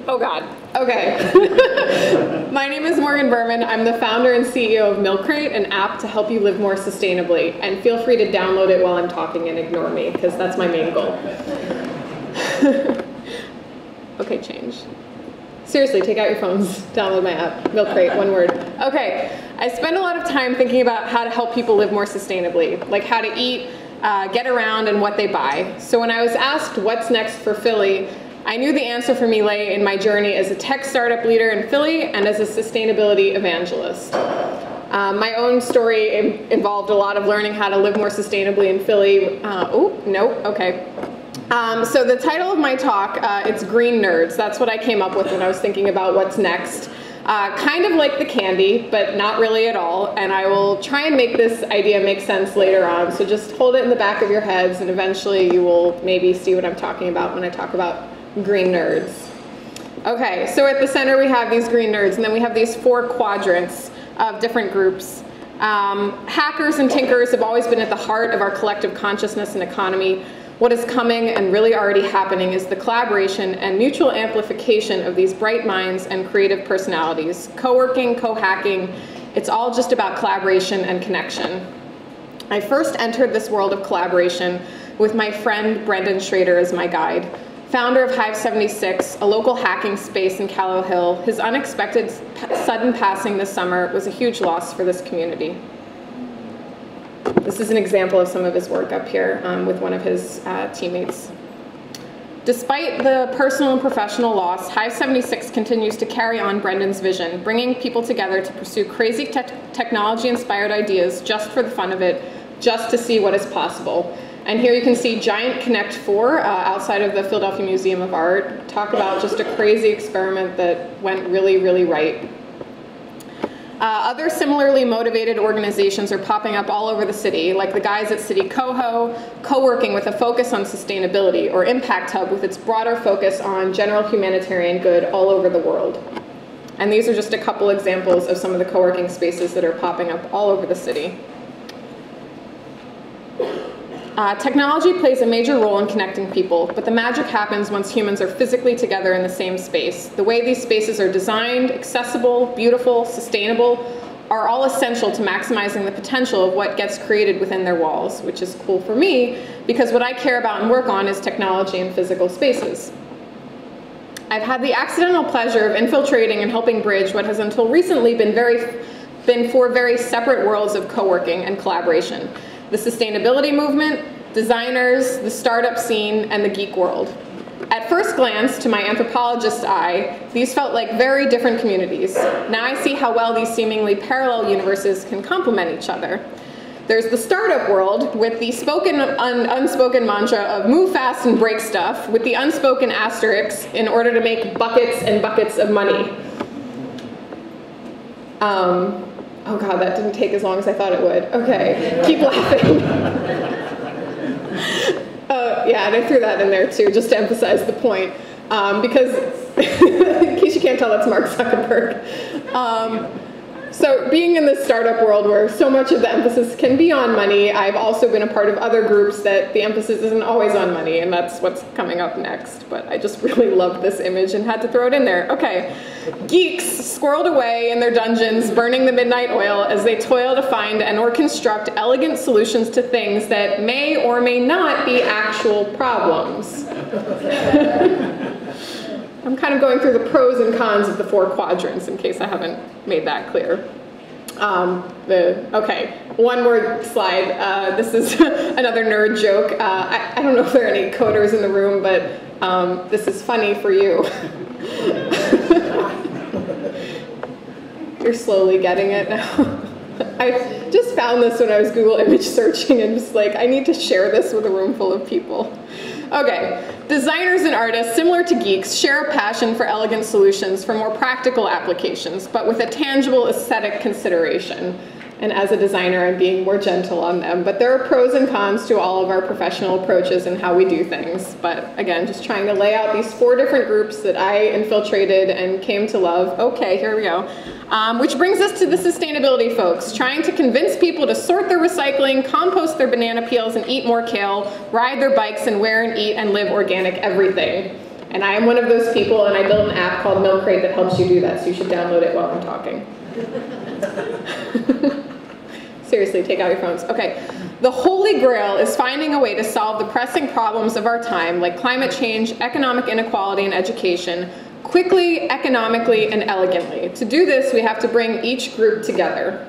Oh God, okay. My name is Morgan Berman. I'm the founder and CEO of Milk Crate, an app to help you live more sustainably. And feel free to download it while I'm talking and ignore me, because that's my main goal. Okay, change. Seriously, take out your phones, download my app, Milk Crate, one word. Okay, I spend a lot of time thinking about how to help people live more sustainably, like how to eat, get around, and what they buy. So when I was asked what's next for Philly, I knew the answer for me lay in my journey as a tech startup leader in Philly and as a sustainability evangelist. My own story involved a lot of learning how to live more sustainably in Philly. So the title of my talk, it's Green Nerds. That's what I came up with when I was thinking about what's next. Kind of like the candy, but not really at all. And I will try and make this idea make sense later on. So just hold it in the back of your heads, and eventually you will maybe see what I'm talking about when I talk about green nerds. Okay, so at the center we have these green nerds, and then we have these 4 quadrants of different groups. Hackers and tinkers have always been at the heart of our collective consciousness and economy. What is coming and really already happening is the collaboration and mutual amplification of these bright minds and creative personalities. Co-working, co-hacking, it's all just about collaboration and connection. I first entered this world of collaboration with my friend Brendan Schrader as my guide. Founder of Hive 76, a local hacking space in Callow Hill, his unexpected sudden passing this summer was a huge loss for this community. This is an example of some of his work up here with one of his teammates. Despite the personal and professional loss, Hive 76 continues to carry on Brendan's vision, bringing people together to pursue crazy technology-inspired ideas just for the fun of it, just to see what is possible. And here you can see Giant Connect 4 outside of the Philadelphia Museum of Art. Talk about just a crazy experiment that went really, really right. Other similarly motivated organizations are popping up all over the city, like the guys at City Coho, co-working with a focus on sustainability, or Impact Hub with its broader focus on general humanitarian good all over the world. And these are just a couple examples of some of the co-working spaces that are popping up all over the city. Technology plays a major role in connecting people, but the magic happens once humans are physically together in the same space. The way these spaces are designed, accessible, beautiful, sustainable, are all essential to maximizing the potential of what gets created within their walls, which is cool for me, because what I care about and work on is technology and physical spaces. I've had the accidental pleasure of infiltrating and helping bridge what has until recently been 4 very separate worlds of co-working and collaboration. The sustainability movement, designers, the startup scene, and the geek world. At first glance, to my anthropologist's eye, these felt like very different communities. Now I see how well these seemingly parallel universes can complement each other. There's the startup world with the spoken and unspoken mantra of move fast and break stuff, with the unspoken asterisks in order to make buckets and buckets of money. Oh God, that didn't take as long as I thought it would. Okay, keep laughing. Yeah, and I threw that in there too, just to emphasize the point. Because, in case you can't tell, that's Mark Zuckerberg. So being in this startup world where so much of the emphasis can be on money, I've also been a part of other groups that the emphasis isn't always on money, and that's what's coming up next. But I just really loved this image and had to throw it in there. Okay, geeks squirreled away in their dungeons, burning the midnight oil as they toil to find and or construct elegant solutions to things that may or may not be actual problems. I'm kind of going through the pros and cons of the 4 quadrants in case I haven't made that clear. Okay, one more slide. This is another nerd joke. I don't know if there are any coders in the room, but this is funny for you. You're slowly getting it now. I just found this when I was Google image searching and just like, I need to share this with a room full of people. Okay, designers and artists, similar to geeks, share a passion for elegant solutions for more practical applications, but with a tangible aesthetic consideration. And as a designer, I'm being more gentle on them. But there are pros and cons to all of our professional approaches and how we do things. But again, just trying to lay out these 4 different groups that I infiltrated and came to love. Okay, here we go. Which brings us to the sustainability folks, trying to convince people to sort their recycling, compost their banana peels and eat more kale, ride their bikes and wear and eat and live organic everything. And I am one of those people, and I built an app called Milk Crate that helps you do that, so you should download it while I'm talking. Seriously, take out your phones. Okay. The holy grail is finding a way to solve the pressing problems of our time, like climate change, economic inequality, and education, quickly, economically, and elegantly. To do this, we have to bring each group together.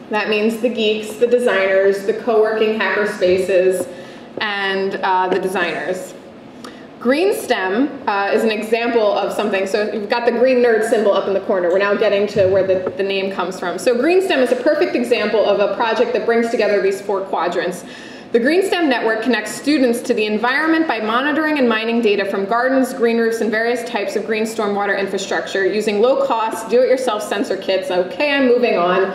That means the geeks, the designers, the co-working hacker spaces, and the designers. Green STEM is an example of something. So you've got the green nerd symbol up in the corner. We're now getting to where the name comes from. So Green STEM is a perfect example of a project that brings together these 4 quadrants. The Green STEM network connects students to the environment by monitoring and mining data from gardens, green roofs, and various types of green stormwater infrastructure using low-cost, do-it-yourself sensor kits. Okay, I'm moving on.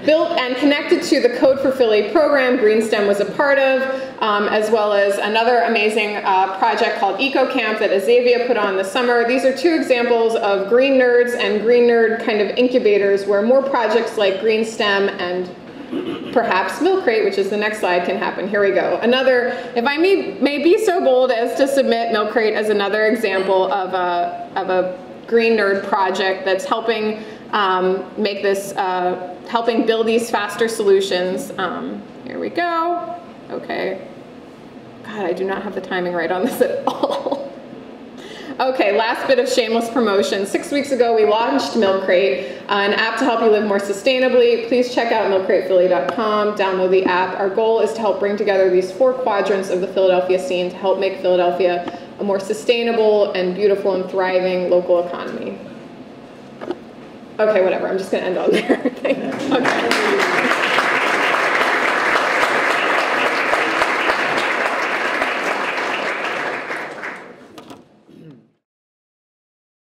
Built and connected to the Code for Philly program Green STEM was a part of, as well as another amazing project called EcoCamp that Azavia put on this summer. These are 2 examples of green nerds and green nerd kind of incubators where more projects like Green STEM and perhaps Milk Crate, which is the next slide, can happen. Here we go. Another, if I may be so bold as to submit Milk Crate as another example of a green nerd project that's helping make this, helping build these faster solutions. Here we go. Okay. God, I do not have the timing right on this at all. Okay, last bit of shameless promotion. 6 weeks ago, we launched Milk Crate, an app to help you live more sustainably. Please check out milkcratephilly.com, download the app. Our goal is to help bring together these 4 quadrants of the Philadelphia scene to help make Philadelphia a more sustainable and beautiful and thriving local economy. Okay, whatever, I'm just gonna end on there. Okay.